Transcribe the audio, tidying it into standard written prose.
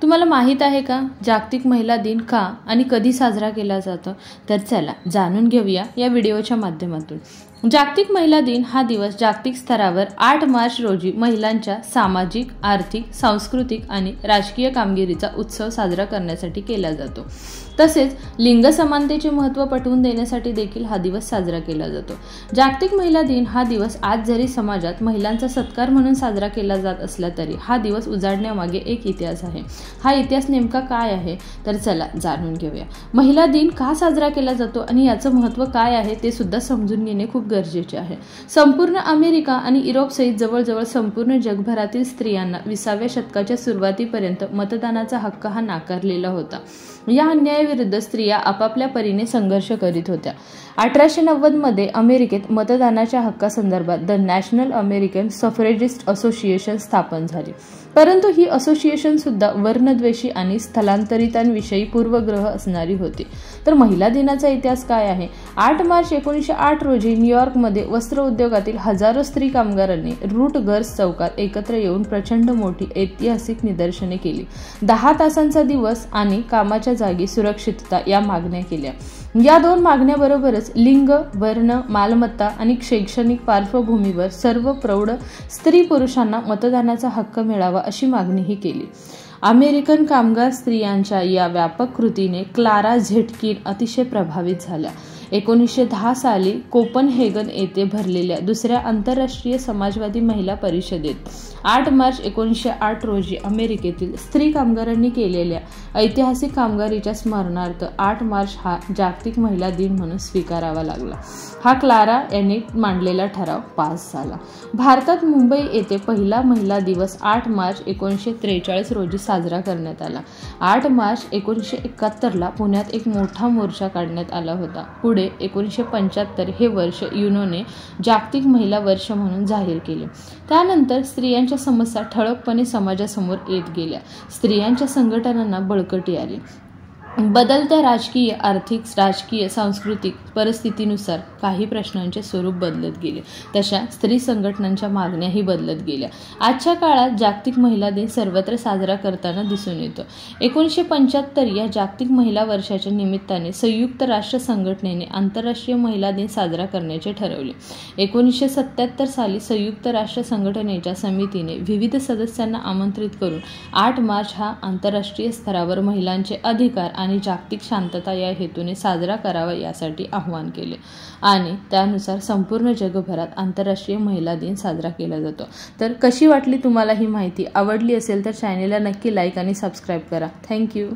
तुम्हाला माहीत आहे का जागतिक महिला दिन का आणि कधी साजरा केला जातो? तर चला जाणून घेऊया या व्हिडिओच्या माध्यमातून। जागतिक महिला दिन हा दिवस जागतिक स्तरावर 8 मार्च रोजी महिलांच्या सामाजिक, आर्थिक, सांस्कृतिक आणि राजकीय कामगिरीचा उत्सव साजरा करण्यासाठी केला जातो। तसेच लिंग समानतेचे महत्त्व पटवून देण्यासाठी देखील हा दिवस साजरा केला जातो। जागतिक महिला दिन हा दिवस आज जरी समाजात महिलांचा सत्कार म्हणून साजरा केला जात असला तरी हा दिवस उजाडण्यामागे एक इतिहास आहे। हा इतिहास नेमका काय आहे तर चला जाणून घेऊया। महिला दिन का साजरा केला जातो आणि याचं महत्त्व काय आहे ते सुद्धा समजून घेणे खूप गरजेचे आहे। संपूर्ण अमेरिका आणि युरोप सहित जवळजवळ संपूर्ण जगभरातील स्त्रियांना 20व्या शतकाच्या सुरुवातीपर्यंत मतदानाचा हक्क हा नाकारलेला होता। या अन्यायाविरुद्ध स्त्रिया आपापल्या परीने संघर्ष करीत होत्या। 1890 मध्ये अमेरिकेत मतदानाच्या हक्कासंदर्भात द नॅशनल अमेरिकन सफरेजिस्ट असोसिएशन स्थापन झाली। परंतु ही असोसिएशन सुद्धा वर्णद्वेषी आणि स्थलांतरितांविषयी पूर्वग्रह असणारी होती। तर महिला दिनाचा इतिहास काय आहे? 8 मार्च 1908 रोजी न्यूयॉर्कमध्ये वस्त्र उद्योगातील हजारो स्त्री कामगारांनी रूट गर्स चौकात एकत्र येऊन प्रचंड मोठी ऐतिहासिक निदर्शने केली। 10 तासांचा दिवस आणि कामाच्या जागी सुरक्षितता या मागण्या केल्या। या दोन मागण्याबरोबरच लिंग, वर्ण, मालमत्ता आणि शैक्षणिक पार्श्वभूमीवर सर्व प्रौढ स्त्री पुरुषांना मतदानाचा हक्क मिळावा अशी मागणीही केली। अमेरिकन कामगार स्त्रियांच्या या व्यापक कृतीने क्लारा झेटकिन अतिशय प्रभावित झाल्या। 1910 साली कोपनहेगन येथे भरलेल्या दुसऱ्या आंतरराष्ट्रीय समाजवादी महिला परिषदेत 8 मार्च 1908 रोजी अमेरिकेतील स्त्री कामगारांनी केलेल्या ऐतिहासिक कामगिरीच्या स्मरणार्थ 8 मार्च हा जागतिक महिला दिन म्हणून स्वीकारावा लागला। हा क्लारा यांनी मांडलेला ठराव पास झाला। भारतात मुंबई येथे पहिला महिला दिवस 8 मार्च 1943 रोजी साजरा करण्यात आला। 8 मार्च 1971 ला पुण्यात एक मोठा मोर्चा काढण्यात आला होता। पुढे 1975 हे वर्ष युनोने जागतिक महिला वर्ष म्हणून जाहीर केले। त्यानंतर स्त्रियांच्या समस्या ठळकपणे समाजासमोर येत गेल्या। स्त्रियांच्या संघटनांना बळकटी आली। बदलत्या राजकीय, आर्थिक, सांस्कृतिक परिस्थितीनुसार काही प्रश्नांचे स्वरूप बदलत गेले, तशा स्त्री संघटनांच्या मागण्याही बदलत गेल्या। आजच्या काळात जागतिक महिला दिन सर्वत्र साजरा करताना दिसून येतो। 1975 या जागतिक महिला वर्षाच्या निमित्ताने संयुक्त राष्ट्र संघटनेने आंतरराष्ट्रीय महिला दिन साजरा करण्याचे ठरवले। 1977 साली संयुक्त राष्ट्र संघटनेच्या समितीने विविध सदस्यांना आमंत्रित करून 8 मार्च हा आंतरराष्ट्रीय स्तरावर महिलांचे अधिकार आणि जागतिक शांतता या हेतूने साजरा करावा यासाठी आवाहन केले आणि त्यानुसार संपूर्ण जगभरात आंतरराष्ट्रीय महिला दिन साजरा केला जातो। तर कशी वाटली तुम्हाला ही माहिती? आवडली असेल तर चॅनेलला नक्की लाईक आणि सबस्क्राईब करा। थँक्यू।